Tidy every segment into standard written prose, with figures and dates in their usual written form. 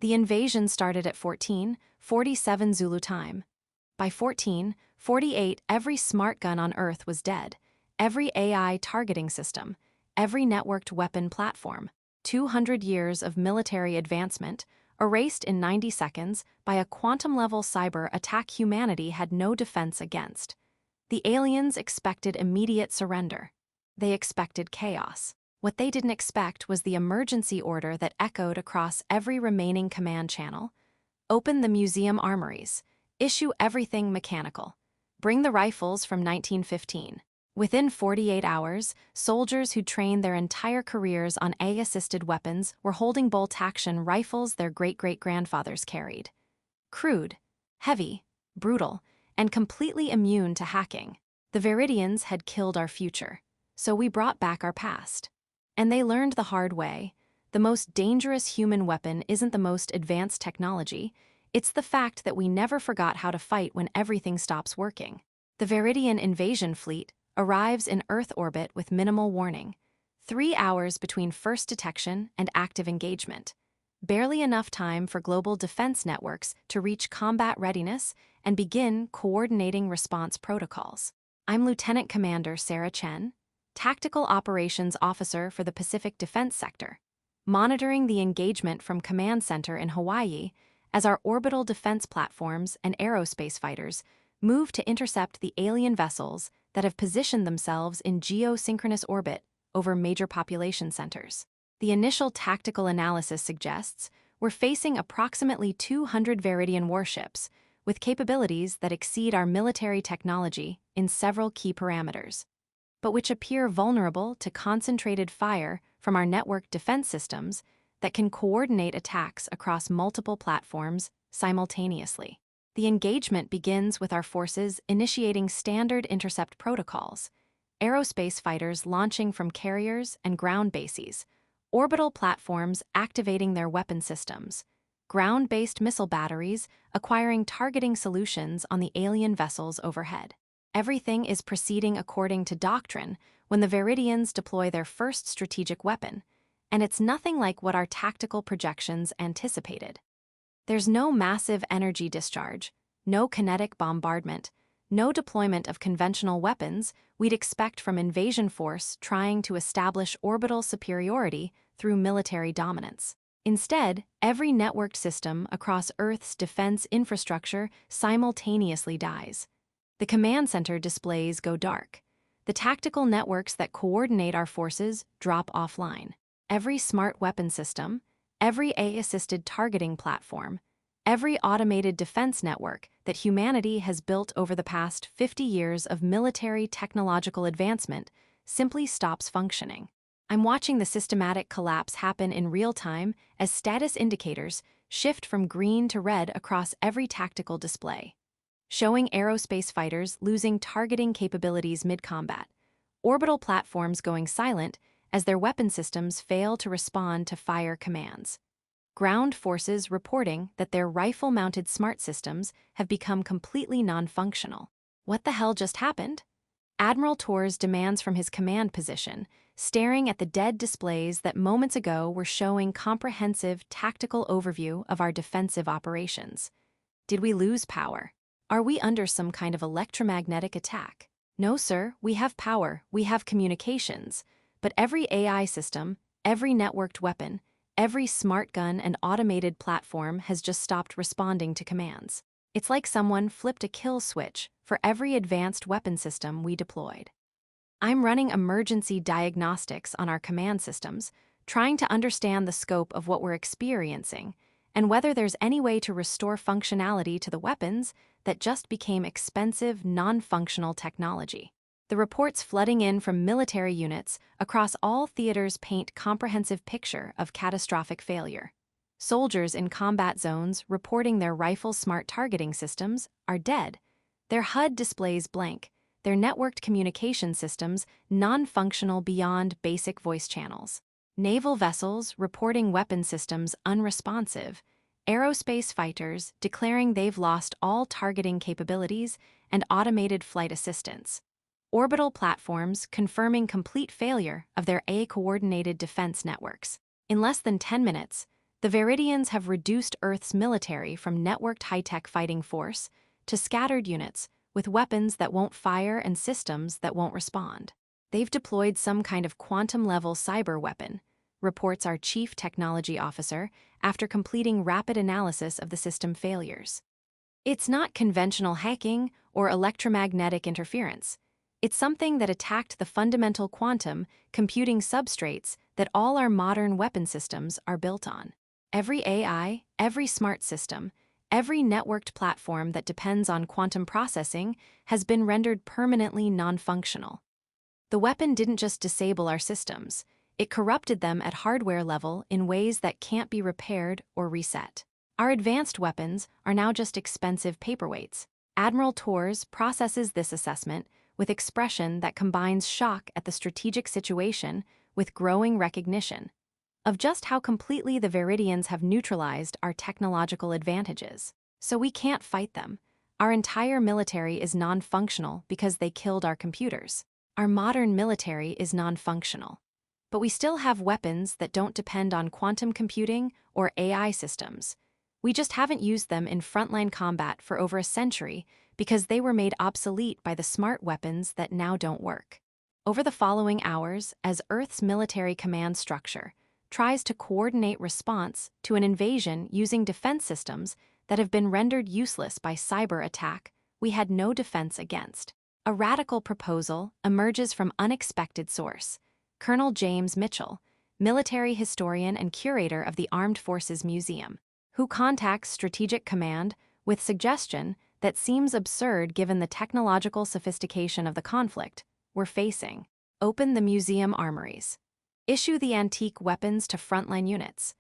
The invasion started at 14:47 Zulu time. By 14:48, every smart gun on Earth was dead, every AI targeting system, every networked weapon platform. 200 years of military advancement, erased in 90 seconds by a quantum-level cyber attack humanity had no defense against. The aliens expected immediate surrender. They expected chaos. What they didn't expect was the emergency order that echoed across every remaining command channel. Open the museum armories. Issue everything mechanical. Bring the rifles from 1915. Within 48 hours, soldiers who trained their entire careers on AI-assisted weapons were holding bolt-action rifles their great-great-grandfathers carried. Crude, heavy, brutal, and completely immune to hacking. The Viridians had killed our future, so we brought back our past. And they learned the hard way. The most dangerous human weapon isn't the most advanced technology, it's the fact that we never forgot how to fight when everything stops working. The Viridian invasion fleet arrives in Earth orbit with minimal warning. 3 hours between first detection and active engagement. Barely enough time for global defense networks to reach combat readiness and begin coordinating response protocols. I'm Lieutenant Commander Sarah Chen, Tactical Operations Officer for the Pacific Defense Sector, monitoring the engagement from Command Center in Hawaii as our orbital defense platforms and aerospace fighters move to intercept the alien vessels that have positioned themselves in geosynchronous orbit over major population centers. The initial tactical analysis suggests we're facing approximately 200 Viridian warships, with capabilities that exceed our military technology in several key parameters, but which appear vulnerable to concentrated fire from our network defense systems that can coordinate attacks across multiple platforms simultaneously. The engagement begins with our forces initiating standard intercept protocols, aerospace fighters launching from carriers and ground bases, orbital platforms activating their weapon systems, ground-based missile batteries acquiring targeting solutions on the alien vessels overhead. Everything is proceeding according to doctrine when the Viridians deploy their first strategic weapon, and it's nothing like what our tactical projections anticipated. There's no massive energy discharge, no kinetic bombardment, no deployment of conventional weapons we'd expect from invasion force trying to establish orbital superiority through military dominance. Instead, every networked system across Earth's defense infrastructure simultaneously dies. The command center displays go dark. The tactical networks that coordinate our forces drop offline. Every smart weapon system, every AI-assisted targeting platform, every automated defense network that humanity has built over the past 50 years of military technological advancement simply stops functioning. I'm watching the systematic collapse happen in real time as status indicators shift from green to red across every tactical display, showing aerospace fighters losing targeting capabilities mid-combat, orbital platforms going silent as their weapon systems fail to respond to fire commands, ground forces reporting that their rifle-mounted smart systems have become completely non-functional. What the hell just happened? Admiral Torres demands from his command position, staring at the dead displays that moments ago were showing comprehensive tactical overview of our defensive operations. Did we lose power? Are we under some kind of electromagnetic attack? No, sir, we have power, we have communications, but every AI system, every networked weapon, every smart gun and automated platform has just stopped responding to commands. It's like someone flipped a kill switch for every advanced weapon system we deployed. I'm running emergency diagnostics on our command systems, trying to understand the scope of what we're experiencing and whether there's any way to restore functionality to the weapons that just became expensive, non-functional technology. The reports flooding in from military units across all theaters paint comprehensive picture of catastrophic failure. Soldiers in combat zones reporting their rifle-smart targeting systems are dead. Their HUD displays blank, their networked communication systems non-functional beyond basic voice channels. Naval vessels reporting weapon systems unresponsive, aerospace fighters declaring they've lost all targeting capabilities and automated flight assistance. Orbital platforms confirming complete failure of their AI-coordinated defense networks. In less than 10 minutes, The Viridians have reduced Earth's military from networked high-tech fighting force to scattered units with weapons that won't fire and systems that won't respond. They've deployed some kind of quantum-level cyber weapon, reports our chief technology officer after completing rapid analysis of the system failures. It's not conventional hacking or electromagnetic interference. It's something that attacked the fundamental quantum computing substrates that all our modern weapon systems are built on. Every AI, every smart system, every networked platform that depends on quantum processing has been rendered permanently non-functional. The weapon didn't just disable our systems, it corrupted them at hardware level in ways that can't be repaired or reset. Our advanced weapons are now just expensive paperweights. Admiral Torres processes this assessment with expression that combines shock at the strategic situation with growing recognition of just how completely the Viridians have neutralized our technological advantages. So we can't fight them. Our entire military is non-functional because they killed our computers. Our modern military is non-functional. But we still have weapons that don't depend on quantum computing or AI systems. We just haven't used them in frontline combat for over a century because they were made obsolete by the smart weapons that now don't work. Over the following hours, as Earth's military command structure tries to coordinate response to an invasion using defense systems that have been rendered useless by cyber attack we had no defense against, a radical proposal emerges from unexpected source. Colonel James Mitchell, military historian and curator of the Armed Forces Museum, who contacts Strategic Command with suggestion that seems absurd given the technological sophistication of the conflict we're facing. Open the museum armories. Issue the antique weapons to frontline units.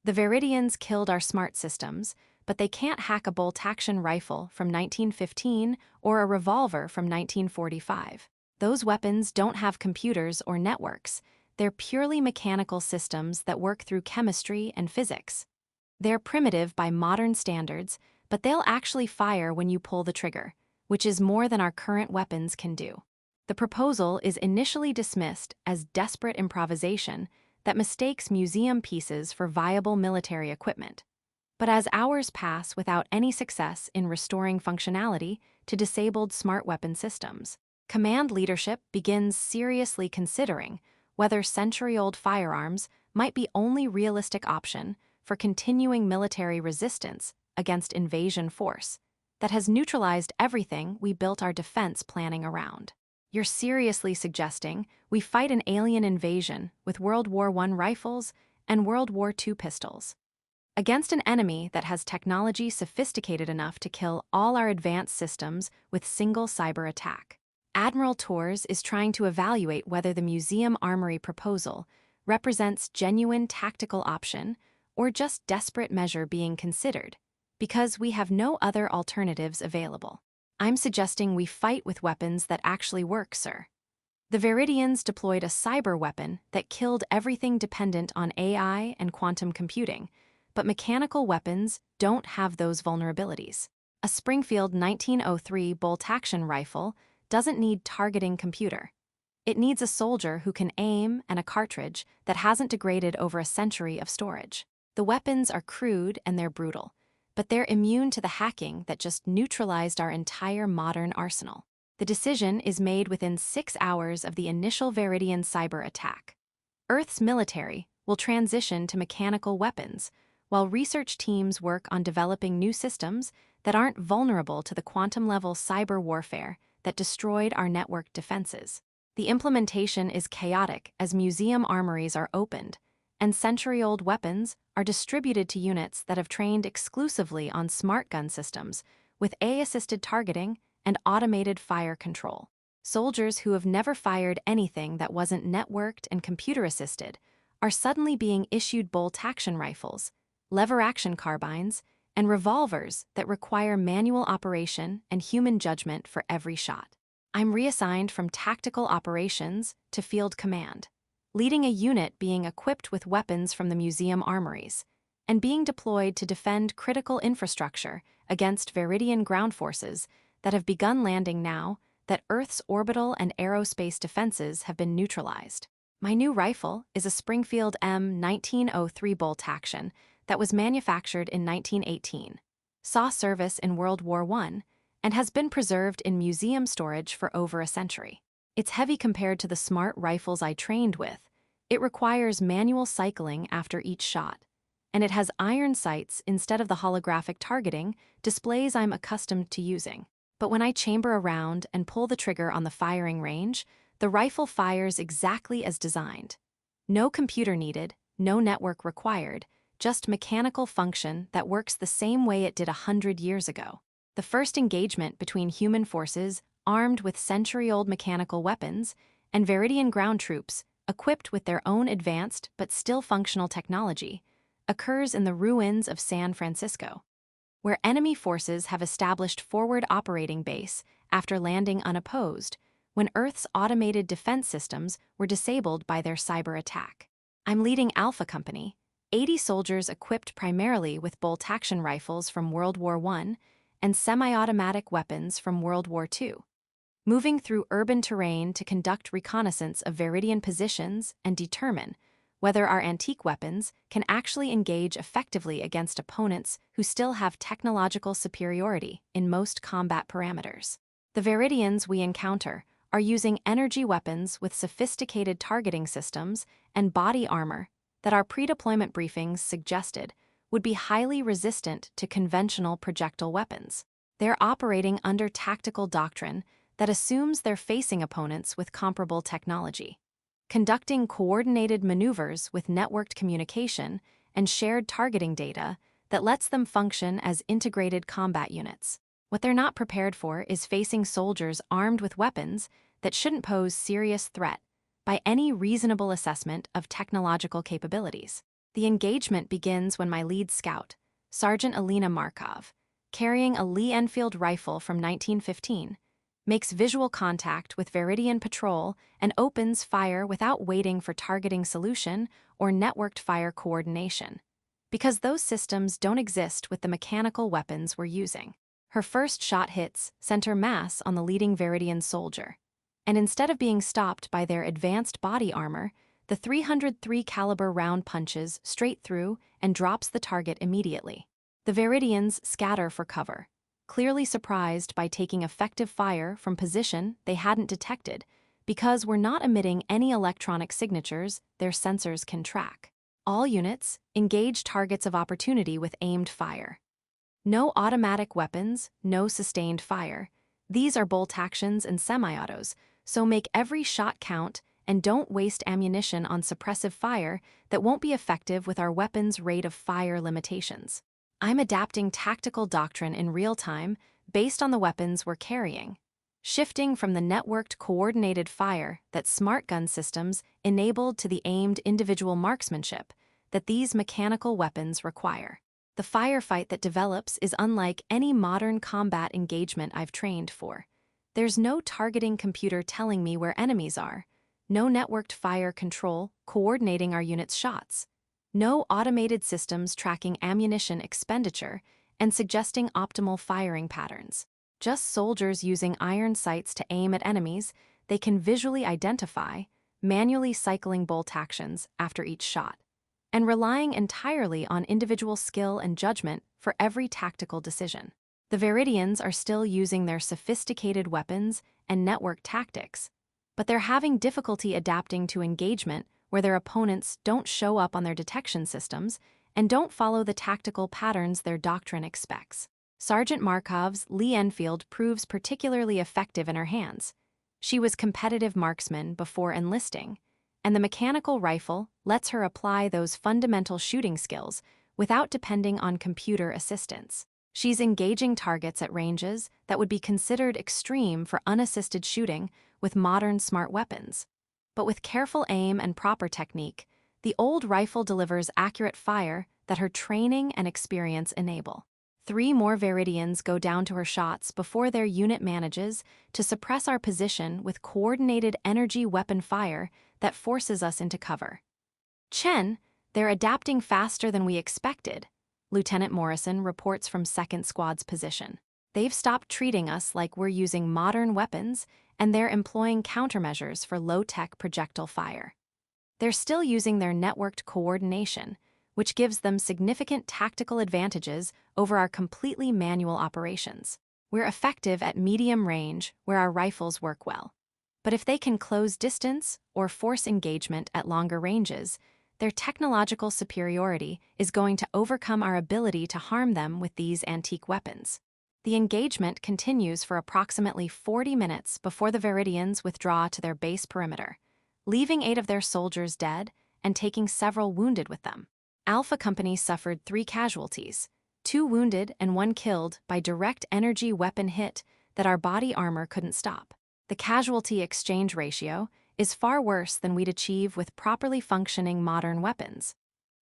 The Viridians killed our smart systems, but they can't hack a bolt-action rifle from 1915 or a revolver from 1945. Those weapons don't have computers or networks. They're purely mechanical systems that work through chemistry and physics. They're primitive by modern standards, but they'll actually fire when you pull the trigger, which is more than our current weapons can do. The proposal is initially dismissed as desperate improvisation that mistakes museum pieces for viable military equipment. But as hours pass without any success in restoring functionality to disabled smart weapon systems, command leadership begins seriously considering whether century-old firearms might be only realistic option for continuing military resistance against invasion force that has neutralized everything we built our defense planning around. You're seriously suggesting we fight an alien invasion with World War I rifles and World War II pistols against an enemy that has technology sophisticated enough to kill all our advanced systems with single cyber attack. Admiral Torres is trying to evaluate whether the museum armory proposal represents genuine tactical option or just desperate measure being considered, because we have no other alternatives available. I'm suggesting we fight with weapons that actually work, sir. The Viridians deployed a cyber weapon that killed everything dependent on AI and quantum computing, but mechanical weapons don't have those vulnerabilities. A Springfield 1903 bolt-action rifle doesn't need targeting computer. It needs a soldier who can aim and a cartridge that hasn't degraded over a century of storage. The weapons are crude and they're brutal, but they're immune to the hacking that just neutralized our entire modern arsenal. The decision is made within 6 hours of the initial Viridian cyber attack. Earth's military will transition to mechanical weapons, while research teams work on developing new systems that aren't vulnerable to the quantum-level cyber warfare that destroyed our network defenses. The implementation is chaotic as museum armories are opened, and century-old weapons are distributed to units that have trained exclusively on smart gun systems with AI-assisted targeting and automated fire control. Soldiers who have never fired anything that wasn't networked and computer-assisted are suddenly being issued bolt-action rifles, lever-action carbines, and revolvers that require manual operation and human judgment for every shot. I'm reassigned from tactical operations to field command, leading a unit being equipped with weapons from the museum armories, and being deployed to defend critical infrastructure against Viridian ground forces that have begun landing now that Earth's orbital and aerospace defenses have been neutralized. My new rifle is a Springfield M1903 bolt-action that was manufactured in 1918, saw service in World War I, and has been preserved in museum storage for over a century. It's heavy compared to the smart rifles I trained with. It requires manual cycling after each shot, and it has iron sights instead of the holographic targeting displays I'm accustomed to using. But when I chamber around and pull the trigger on the firing range, the rifle fires exactly as designed. No computer needed, no network required, just mechanical function that works the same way it did 100 years ago. The first engagement between human forces armed with century-old mechanical weapons and Veridian ground troops equipped with their own advanced but still functional technology occurs in the ruins of San Francisco, where enemy forces have established forward operating base after landing unopposed, when Earth's automated defense systems were disabled by their cyber attack. I'm leading Alpha Company, 80 soldiers equipped primarily with bolt-action rifles from World War I and semi-automatic weapons from World War II, moving through urban terrain to conduct reconnaissance of Veridian positions and determine whether our antique weapons can actually engage effectively against opponents who still have technological superiority in most combat parameters. The Veridians we encounter are using energy weapons with sophisticated targeting systems and body armor that our pre-deployment briefings suggested would be highly resistant to conventional projectile weapons. They're operating under tactical doctrine that assumes they're facing opponents with comparable technology, conducting coordinated maneuvers with networked communication and shared targeting data that lets them function as integrated combat units. What they're not prepared for is facing soldiers armed with weapons that shouldn't pose serious threat by any reasonable assessment of technological capabilities. The engagement begins when my lead scout, Sergeant Alina Markov, carrying a Lee Enfield rifle from 1915, makes visual contact with Veridian patrol and opens fire without waiting for targeting solution or networked fire coordination, because those systems don't exist with the mechanical weapons we're using. Her first shot hits center mass on the leading Veridian soldier, and instead of being stopped by their advanced body armor, the 303 caliber round punches straight through and drops the target immediately. The Veridians scatter for cover, clearly surprised by taking effective fire from position they hadn't detected because we're not emitting any electronic signatures their sensors can track. All units engage targets of opportunity with aimed fire. No automatic weapons, no sustained fire. These are bolt actions and semi-autos, so make every shot count and don't waste ammunition on suppressive fire that won't be effective with our weapons' rate of fire limitations. I'm adapting tactical doctrine in real time based on the weapons we're carrying, shifting from the networked coordinated fire that smart gun systems enabled to the aimed individual marksmanship that these mechanical weapons require. The firefight that develops is unlike any modern combat engagement I've trained for. There's no targeting computer telling me where enemies are, no networked fire control coordinating our unit's shots, no automated systems tracking ammunition expenditure and suggesting optimal firing patterns. Just soldiers using iron sights to aim at enemies they can visually identify, manually cycling bolt actions after each shot, and relying entirely on individual skill and judgment for every tactical decision. The Veridians are still using their sophisticated weapons and network tactics, but they're having difficulty adapting to engagement where their opponents don't show up on their detection systems and don't follow the tactical patterns their doctrine expects. Sergeant Markov's Lee Enfield proves particularly effective in her hands. She was competitive marksman before enlisting, and the mechanical rifle lets her apply those fundamental shooting skills without depending on computer assistance. She's engaging targets at ranges that would be considered extreme for unassisted shooting with modern smart weapons. But with careful aim and proper technique, the old rifle delivers accurate fire that her training and experience enable. 3 more Veridians go down to her shots before their unit manages to suppress our position with coordinated energy weapon fire that forces us into cover. Chen, they're adapting faster than we expected, Lieutenant Morrison reports from 2nd Squad's position. They've stopped treating us like we're using modern weapons, and they're employing countermeasures for low-tech projectile fire. They're still using their networked coordination, which gives them significant tactical advantages over our completely manual operations. We're effective at medium range, where our rifles work well. But if they can close distance or force engagement at longer ranges, their technological superiority is going to overcome our ability to harm them with these antique weapons. The engagement continues for approximately 40 minutes before the Viridians withdraw to their base perimeter, leaving 8 of their soldiers dead and taking several wounded with them. Alpha Company suffered 3 casualties, 2 wounded and 1 killed by direct energy weapon hit that our body armor couldn't stop. The casualty exchange ratio is far worse than we'd achieve with properly functioning modern weapons.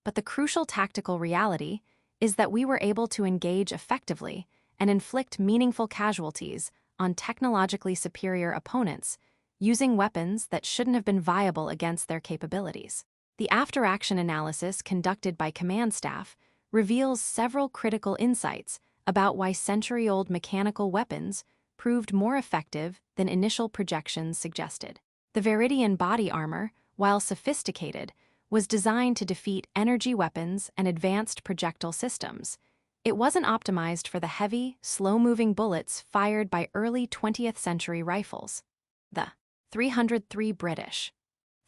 But the crucial tactical reality is that we were able to engage effectively and inflict meaningful casualties on technologically superior opponents using weapons that shouldn't have been viable against their capabilities. The after-action analysis conducted by command staff reveals several critical insights about why century-old mechanical weapons proved more effective than initial projections suggested. The Viridian body armor, while sophisticated, was designed to defeat energy weapons and advanced projectile systems. It wasn't optimized for the heavy, slow-moving bullets fired by early 20th century rifles. The 303 British,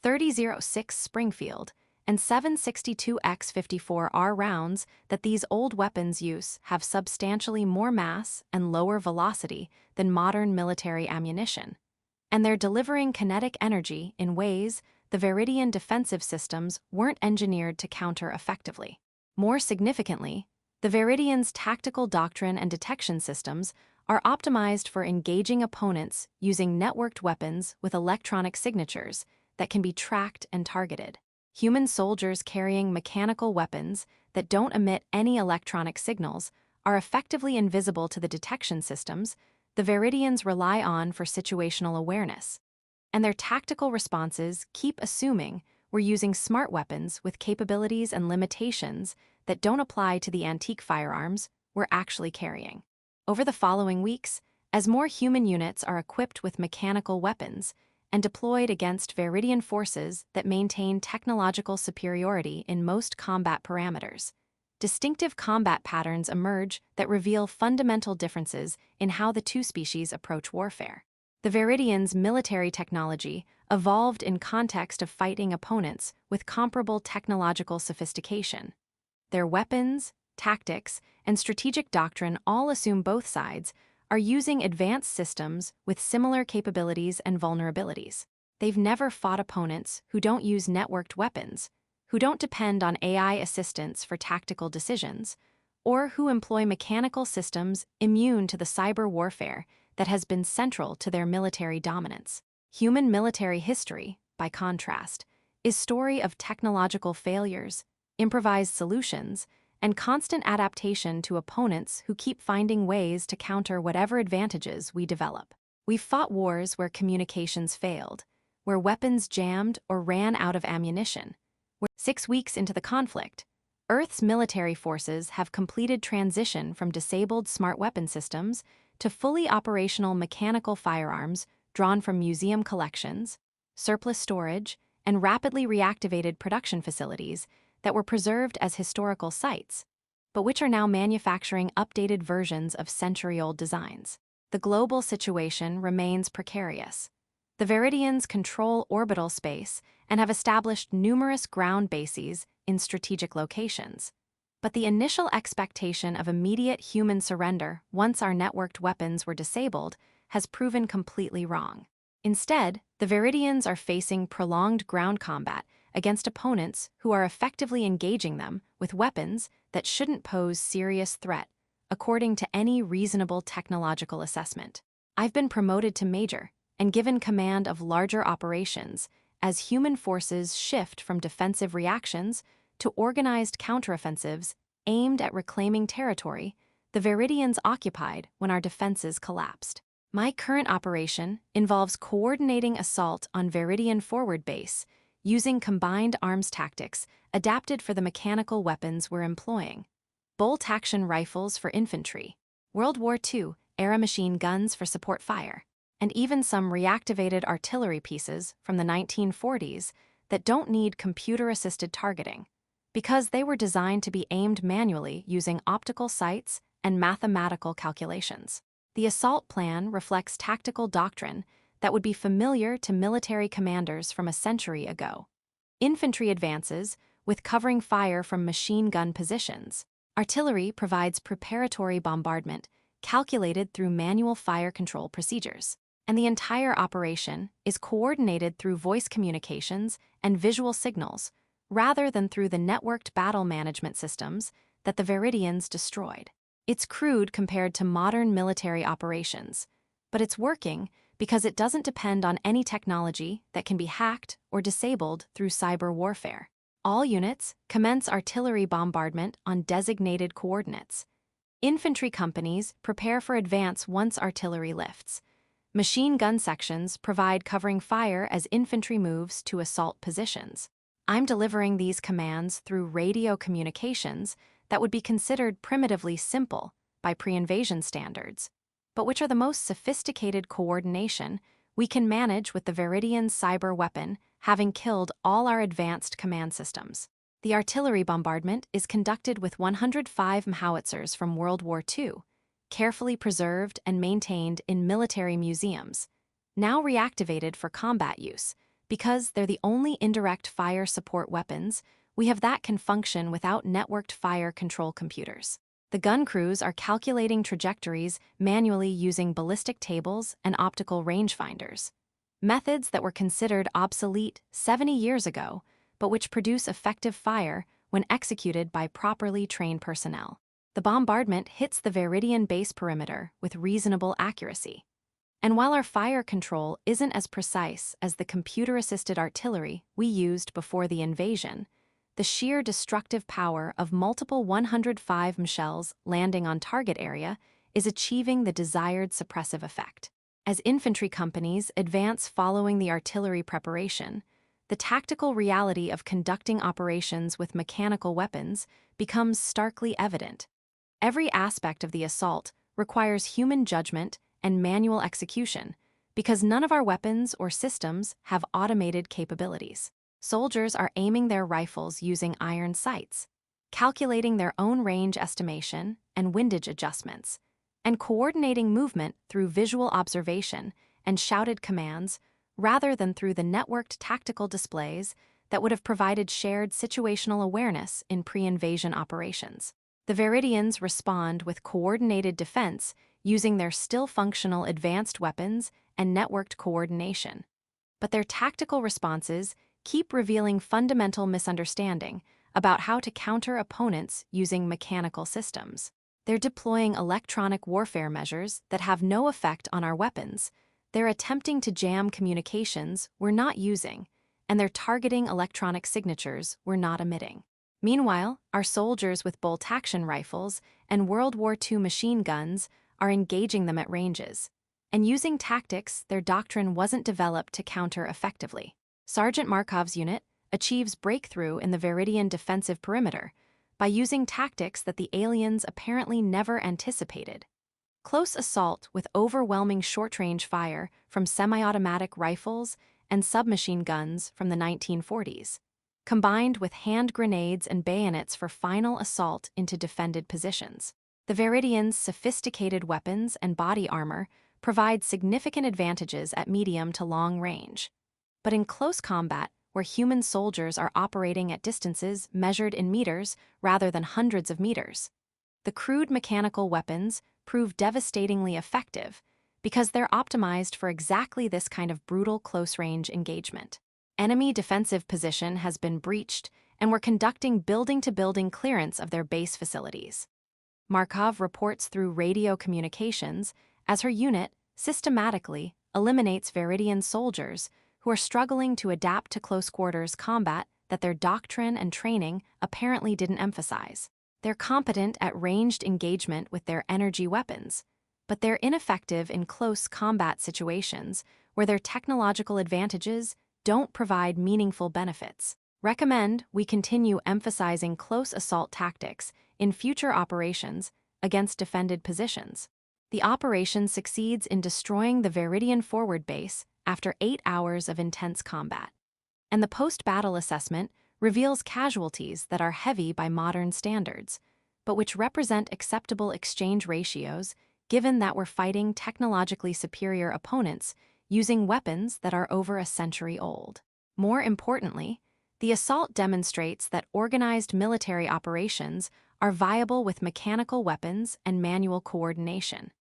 3006 Springfield, and 762x54R rounds that these old weapons use have substantially more mass and lower velocity than modern military ammunition, and they're delivering kinetic energy in ways the Viridian defensive systems weren't engineered to counter effectively. More significantly, the Viridians' tactical doctrine and detection systems are optimized for engaging opponents using networked weapons with electronic signatures that can be tracked and targeted. Human soldiers carrying mechanical weapons that don't emit any electronic signals are effectively invisible to the detection systems the Viridians rely on for situational awareness, and their tactical responses keep assuming we're using smart weapons with capabilities and limitations that don't apply to the antique firearms we're actually carrying. Over the following weeks, as more human units are equipped with mechanical weapons and deployed against Viridian forces that maintain technological superiority in most combat parameters, distinctive combat patterns emerge that reveal fundamental differences in how the two species approach warfare. The Viridians' military technology evolved in context of fighting opponents with comparable technological sophistication. Their weapons, tactics, and strategic doctrine all assume both sides are using advanced systems with similar capabilities and vulnerabilities. They've never fought opponents who don't use networked weapons, who don't depend on AI assistance for tactical decisions, or who employ mechanical systems immune to the cyber warfare that has been central to their military dominance. Human military history, by contrast, is a story of technological failures, improvised solutions, and constant adaptation to opponents who keep finding ways to counter whatever advantages we develop. We've fought wars where communications failed, where weapons jammed or ran out of ammunition. 6 weeks into the conflict, Earth's military forces have completed transition from disabled smart weapon systems to fully operational mechanical firearms drawn from museum collections, surplus storage, and rapidly reactivated production facilities that were preserved as historical sites, but which are now manufacturing updated versions of century-old designs. The global situation remains precarious. The Viridians control orbital space and have established numerous ground bases in strategic locations. But the initial expectation of immediate human surrender once our networked weapons were disabled has proven completely wrong. Instead, the Viridians are facing prolonged ground combat against opponents who are effectively engaging them with weapons that shouldn't pose serious threat, according to any reasonable technological assessment. I've been promoted to major and given command of larger operations as human forces shift from defensive reactions to organized counteroffensives aimed at reclaiming territory the Viridians occupied when our defenses collapsed. My current operation involves coordinating assault on Viridian forward base using combined arms tactics adapted for the mechanical weapons we're employing. Bolt-action rifles for infantry, World War II-era machine guns for support fire, and even some reactivated artillery pieces from the 1940s that don't need computer-assisted targeting. because they were designed to be aimed manually using optical sights and mathematical calculations. The assault plan reflects tactical doctrine that would be familiar to military commanders from a century ago. Infantry advances, with covering fire from machine gun positions. Artillery provides preparatory bombardment, calculated through manual fire control procedures. And the entire operation is coordinated through voice communications and visual signals, rather than through the networked battle management systems that the Viridians destroyed. It's crude compared to modern military operations, but it's working because it doesn't depend on any technology that can be hacked or disabled through cyber warfare. All units commence artillery bombardment on designated coordinates. Infantry companies prepare for advance once artillery lifts. Machine gun sections provide covering fire as infantry moves to assault positions. I'm delivering these commands through radio communications that would be considered primitively simple by pre-invasion standards, but which are the most sophisticated coordination we can manage with the Viridian cyber weapon having killed all our advanced command systems. The artillery bombardment is conducted with 105 howitzers from World War II, carefully preserved and maintained in military museums, now reactivated for combat use. Because they're the only indirect fire support weapons we have that can function without networked fire control computers. The gun crews are calculating trajectories manually using ballistic tables and optical rangefinders, methods that were considered obsolete 70 years ago, but which produce effective fire when executed by properly trained personnel. The bombardment hits the Viridian base perimeter with reasonable accuracy. And while our fire control isn't as precise as the computer-assisted artillery we used before the invasion, the sheer destructive power of multiple 105 shells landing on target area is achieving the desired suppressive effect. As infantry companies advance following the artillery preparation, the tactical reality of conducting operations with mechanical weapons becomes starkly evident. Every aspect of the assault requires human judgment and manual execution because none of our weapons or systems have automated capabilities. Soldiers are aiming their rifles using iron sights, calculating their own range estimation and windage adjustments, and coordinating movement through visual observation and shouted commands rather than through the networked tactical displays that would have provided shared situational awareness in pre-invasion operations. The Viridians respond with coordinated defense using their still functional advanced weapons and networked coordination. But their tactical responses keep revealing fundamental misunderstanding about how to counter opponents using mechanical systems. They're deploying electronic warfare measures that have no effect on our weapons. They're attempting to jam communications we're not using, and they're targeting electronic signatures we're not emitting. Meanwhile, our soldiers with bolt-action rifles and World War II machine guns are engaging them at ranges, and using tactics their doctrine wasn't developed to counter effectively. Sergeant Markov's unit achieves breakthrough in the Viridian defensive perimeter by using tactics that the aliens apparently never anticipated. Close assault with overwhelming short-range fire from semi-automatic rifles and submachine guns from the 1940s, combined with hand grenades and bayonets for final assault into defended positions. The Viridians' sophisticated weapons and body armor provide significant advantages at medium to long range. But in close combat, where human soldiers are operating at distances measured in meters rather than hundreds of meters, the crude mechanical weapons prove devastatingly effective because they're optimized for exactly this kind of brutal close-range engagement. Enemy defensive position has been breached, and we're conducting building-to-building clearance of their base facilities. Markov reports through radio communications as her unit systematically eliminates Viridian soldiers who are struggling to adapt to close-quarters combat that their doctrine and training apparently didn't emphasize. They're competent at ranged engagement with their energy weapons, but they're ineffective in close combat situations where their technological advantages don't provide meaningful benefits. Recommend we continue emphasizing close assault tactics in future operations against defended positions. The operation succeeds in destroying the Viridian forward base after 8 hours of intense combat. And the post-battle assessment reveals casualties that are heavy by modern standards, but which represent acceptable exchange ratios given that we're fighting technologically superior opponents using weapons that are over a century old. More importantly, the assault demonstrates that organized military operations are viable with mechanical weapons and manual coordination,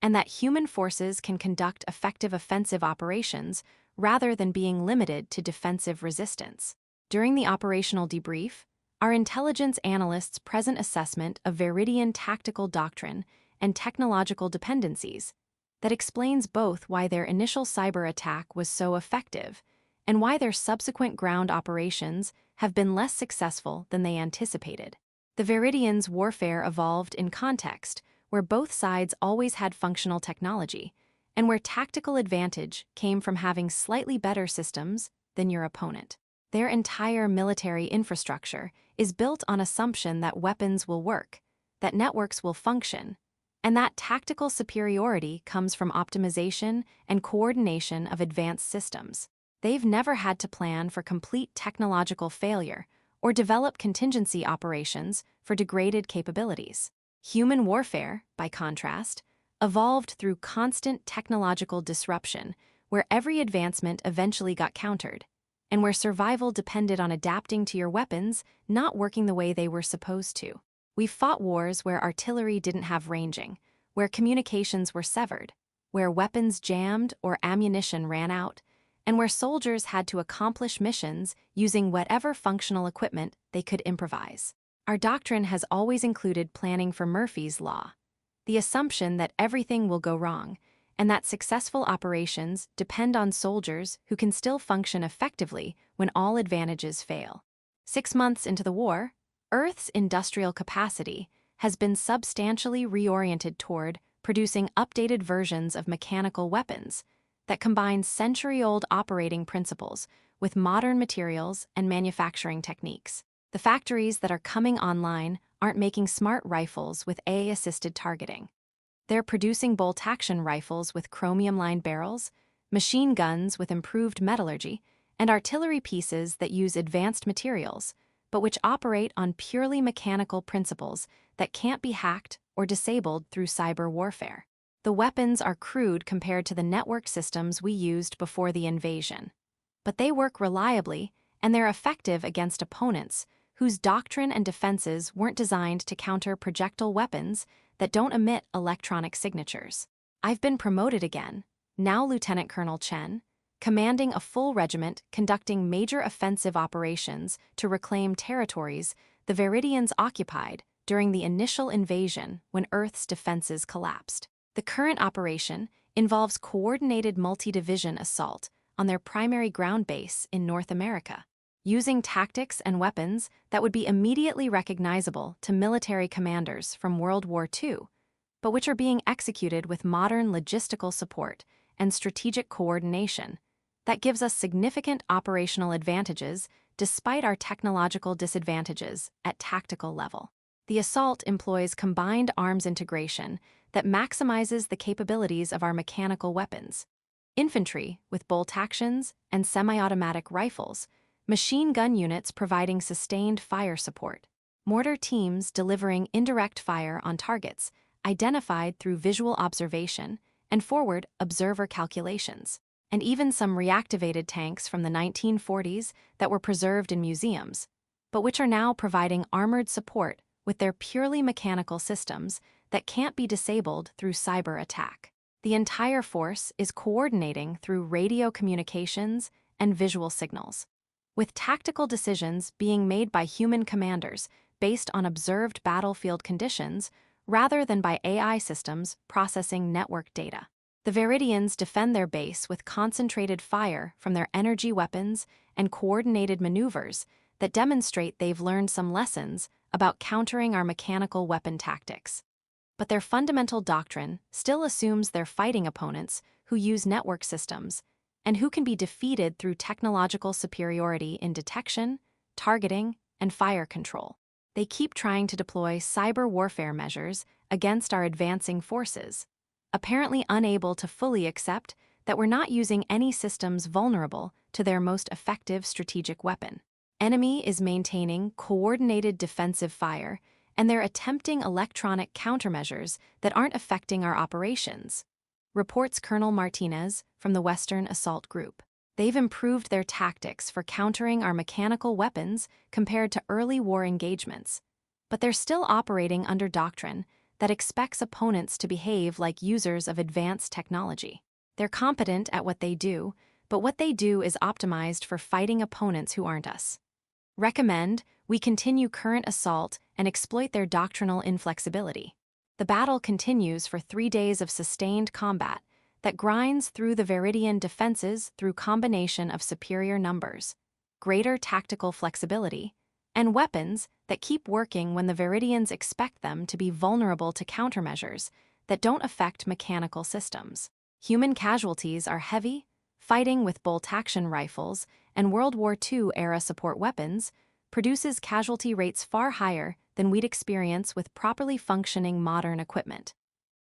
and that human forces can conduct effective offensive operations rather than being limited to defensive resistance. During the operational debrief, our intelligence analysts' present assessment of Veridian tactical doctrine and technological dependencies that explains both why their initial cyber attack was so effective and why their subsequent ground operations have been less successful than they anticipated. The Veridians' warfare evolved in context where both sides always had functional technology and where tactical advantage came from having slightly better systems than your opponent. Their entire military infrastructure is built on assumption that weapons will work, that networks will function, and that tactical superiority comes from optimization and coordination of advanced systems. They've never had to plan for complete technological failure or develop contingency operations for degraded capabilities. Human warfare, by contrast, evolved through constant technological disruption, where every advancement eventually got countered, and where survival depended on adapting to your weapons not working the way they were supposed to. We've fought wars where artillery didn't have ranging, where communications were severed, where weapons jammed or ammunition ran out, and where soldiers had to accomplish missions using whatever functional equipment they could improvise. Our doctrine has always included planning for Murphy's Law, the assumption that everything will go wrong, and that successful operations depend on soldiers who can still function effectively when all advantages fail. 6 months into the war, Earth's industrial capacity has been substantially reoriented toward producing updated versions of mechanical weapons that combine century-old operating principles with modern materials and manufacturing techniques. The factories that are coming online aren't making smart rifles with AI-assisted targeting. They're producing bolt-action rifles with chromium-lined barrels, machine guns with improved metallurgy, and artillery pieces that use advanced materials, but which operate on purely mechanical principles that can't be hacked or disabled through cyber warfare. The weapons are crude compared to the network systems we used before the invasion, but they work reliably and they're effective against opponents whose doctrine and defenses weren't designed to counter projectile weapons that don't emit electronic signatures. I've been promoted again, now Lieutenant Colonel Chen, commanding a full regiment conducting major offensive operations to reclaim territories the Veridians occupied during the initial invasion when Earth's defenses collapsed. The current operation involves coordinated multi-division assault on their primary ground base in North America, using tactics and weapons that would be immediately recognizable to military commanders from World War II, but which are being executed with modern logistical support and strategic coordination that gives us significant operational advantages despite our technological disadvantages at tactical level. The assault employs combined arms integration that maximizes the capabilities of our mechanical weapons. Infantry with bolt actions and semi-automatic rifles, machine gun units providing sustained fire support, mortar teams delivering indirect fire on targets identified through visual observation and forward observer calculations, and even some reactivated tanks from the 1940s that were preserved in museums, but which are now providing armored support with their purely mechanical systems that can't be disabled through cyber attack. The entire force is coordinating through radio communications and visual signals, with tactical decisions being made by human commanders based on observed battlefield conditions rather than by AI systems processing network data. The Veridians defend their base with concentrated fire from their energy weapons and coordinated maneuvers that demonstrate they've learned some lessons about countering our mechanical weapon tactics. But their fundamental doctrine still assumes they're fighting opponents who use network systems and who can be defeated through technological superiority in detection, targeting, and fire control. They keep trying to deploy cyber warfare measures against our advancing forces, apparently unable to fully accept that we're not using any systems vulnerable to their most effective strategic weapon. Enemy is maintaining coordinated defensive fire, and they're attempting electronic countermeasures that aren't affecting our operations, reports Colonel Martinez from the Western Assault Group. They've improved their tactics for countering our mechanical weapons compared to early war engagements, but they're still operating under doctrine that expects opponents to behave like users of advanced technology. They're competent at what they do, but what they do is optimized for fighting opponents who aren't us. Recommend we continue current assault and exploit their doctrinal inflexibility. The battle continues for 3 days of sustained combat that grinds through the Viridian defenses through combination of superior numbers, greater tactical flexibility, and weapons that keep working when the Viridians expect them to be vulnerable to countermeasures that don't affect mechanical systems. Human casualties are heavy, fighting with bolt-action rifles and World War II-era support weapons produces casualty rates far higher than we'd experience with properly functioning modern equipment.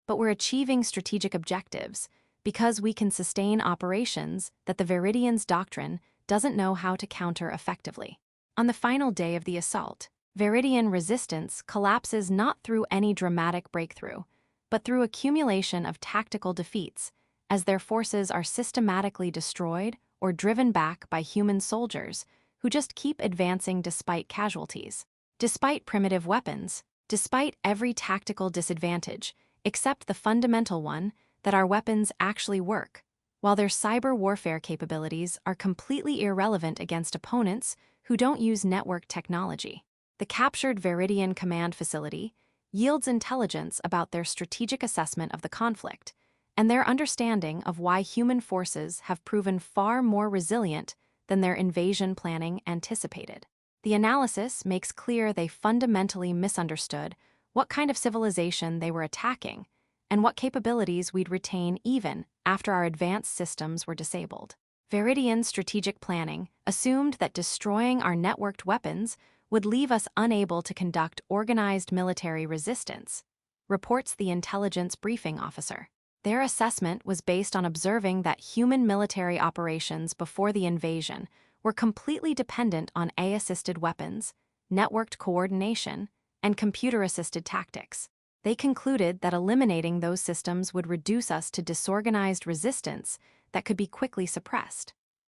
But we're achieving strategic objectives because we can sustain operations that the Viridians' doctrine doesn't know how to counter effectively. On the final day of the assault, Viridian resistance collapses not through any dramatic breakthrough, but through accumulation of tactical defeats, as their forces are systematically destroyed or driven back by human soldiers who just keep advancing despite casualties. Despite primitive weapons, despite every tactical disadvantage, except the fundamental one that our weapons actually work, while their cyber warfare capabilities are completely irrelevant against opponents who don't use network technology. The captured Viridian command facility yields intelligence about their strategic assessment of the conflict and their understanding of why human forces have proven far more resilient than their invasion planning anticipated. The analysis makes clear they fundamentally misunderstood what kind of civilization they were attacking and what capabilities we'd retain even after our advanced systems were disabled. Viridian strategic planning assumed that destroying our networked weapons would leave us unable to conduct organized military resistance, reports the intelligence briefing officer. Their assessment was based on observing that human military operations before the invasion were completely dependent on AI-assisted weapons, networked coordination, and computer-assisted tactics. They concluded that eliminating those systems would reduce us to disorganized resistance that could be quickly suppressed.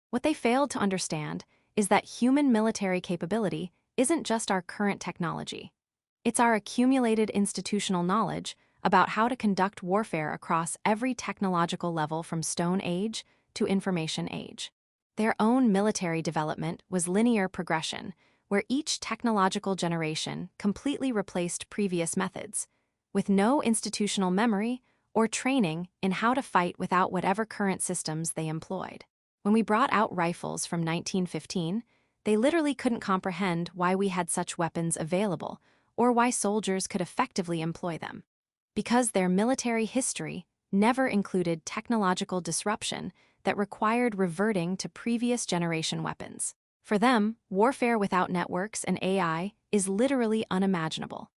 What they failed to understand is that human military capability isn't just our current technology. It's our accumulated institutional knowledge about how to conduct warfare across every technological level from Stone Age to Information Age. Their own military development was linear progression, where each technological generation completely replaced previous methods, with no institutional memory or training in how to fight without whatever current systems they employed. When we brought out rifles from 1915, they literally couldn't comprehend why we had such weapons available or why soldiers could effectively employ them, because their military history never included technological disruption that required reverting to previous generation weapons. For them, warfare without networks and AI is literally unimaginable.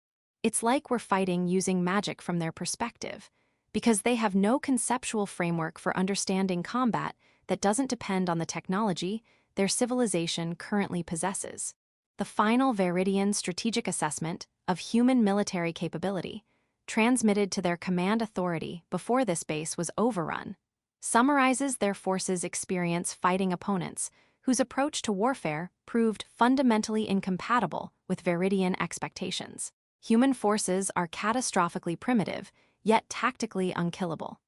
It's like we're fighting using magic from their perspective, because they have no conceptual framework for understanding combat that doesn't depend on the technology their civilization currently possesses. The final Viridian strategic assessment of human military capability, transmitted to their command authority before this base was overrun, summarizes their forces' experience fighting opponents whose approach to warfare proved fundamentally incompatible with Viridian expectations. Human forces are catastrophically primitive, yet tactically unkillable.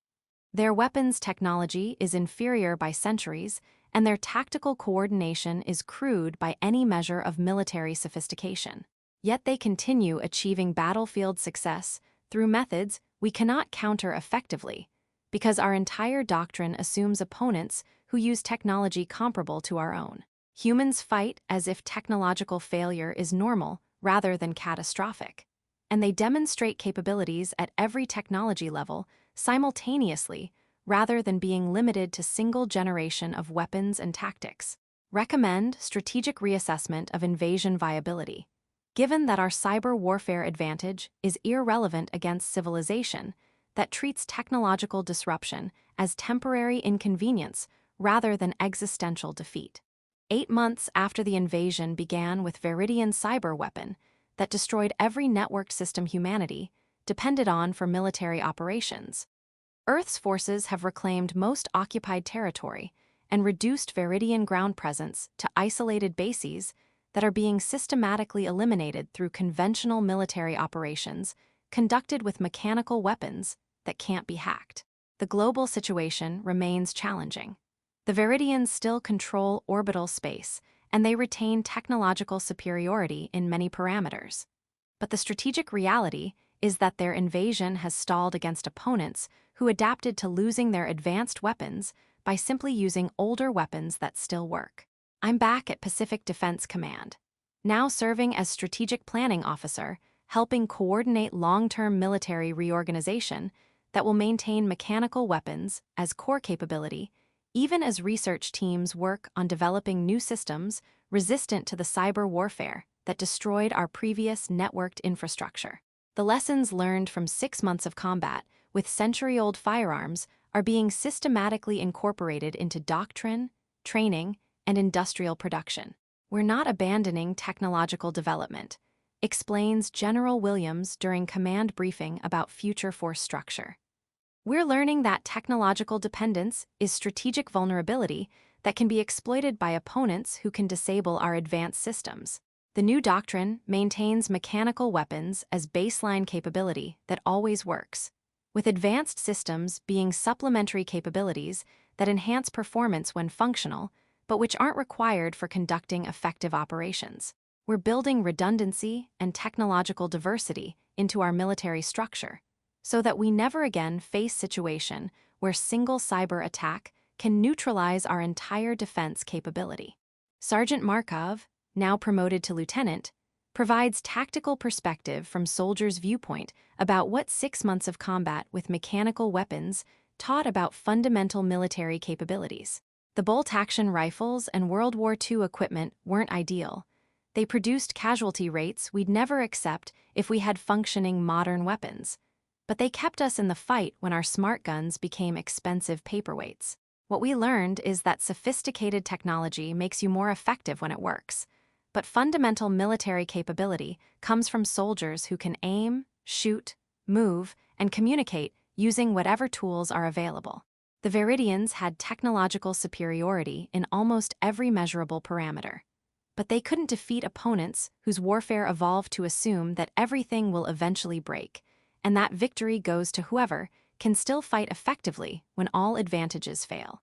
Their weapons technology is inferior by centuries, and their tactical coordination is crude by any measure of military sophistication. Yet they continue achieving battlefield success through methods we cannot counter effectively, because our entire doctrine assumes opponents who use technology comparable to our own. Humans fight as if technological failure is normal rather than catastrophic, and they demonstrate capabilities at every technology level simultaneously rather than being limited to single generation of weapons and tactics. Recommend strategic reassessment of invasion viability. Given that our cyber warfare advantage is irrelevant against civilization that treats technological disruption as temporary inconvenience rather than existential defeat. 8 months after the invasion began with Veridian's cyber weapon that destroyed every networked system humanity depended on for military operations. Earth's forces have reclaimed most occupied territory and reduced Veridian ground presence to isolated bases that are being systematically eliminated through conventional military operations conducted with mechanical weapons that can't be hacked. The global situation remains challenging. The Veridians still control orbital space, and they retain technological superiority in many parameters. But the strategic reality is that their invasion has stalled against opponents who adapted to losing their advanced weapons by simply using older weapons that still work. I'm back at Pacific Defense Command, now serving as Strategic Planning Officer, helping coordinate long-term military reorganization that will maintain mechanical weapons as core capability, even as research teams work on developing new systems resistant to the cyber warfare that destroyed our previous networked infrastructure. The lessons learned from 6 months of combat with century-old firearms are being systematically incorporated into doctrine, training, and industrial production. We're not abandoning technological development, explains General Williams during command briefing about future force structure. We're learning that technological dependence is strategic vulnerability that can be exploited by opponents who can disable our advanced systems. The new doctrine maintains mechanical weapons as baseline capability that always works, with advanced systems being supplementary capabilities that enhance performance when functional, but which aren't required for conducting effective operations. We're building redundancy and technological diversity into our military structure, so that we never again face a situation where single cyber attack can neutralize our entire defense capability. Sergeant Markov, now promoted to lieutenant, provides tactical perspective from soldiers' viewpoint about what 6 months of combat with mechanical weapons taught about fundamental military capabilities. The bolt-action rifles and World War II equipment weren't ideal. They produced casualty rates we'd never accept if we had functioning modern weapons. But they kept us in the fight when our smart guns became expensive paperweights. What we learned is that sophisticated technology makes you more effective when it works. But fundamental military capability comes from soldiers who can aim, shoot, move, and communicate using whatever tools are available. The Veridians had technological superiority in almost every measurable parameter. But they couldn't defeat opponents whose warfare evolved to assume that everything will eventually break, and that victory goes to whoever can still fight effectively when all advantages fail.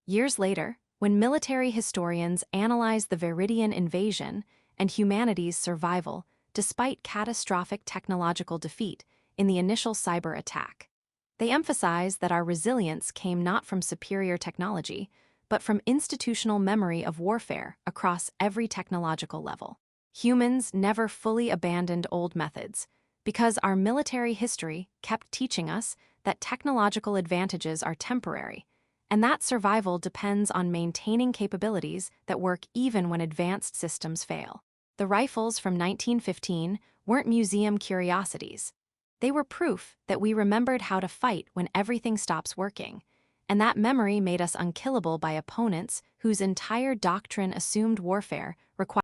Years later, when military historians analyze the Veridian invasion and humanity's survival despite catastrophic technological defeat in the initial cyber attack, they emphasize that our resilience came not from superior technology, but from institutional memory of warfare across every technological level. Humans never fully abandoned old methods, because our military history kept teaching us that technological advantages are temporary, and that survival depends on maintaining capabilities that work even when advanced systems fail. The rifles from 1915 weren't museum curiosities. They were proof that we remembered how to fight when everything stops working, and that memory made us unkillable by opponents whose entire doctrine assumed warfare required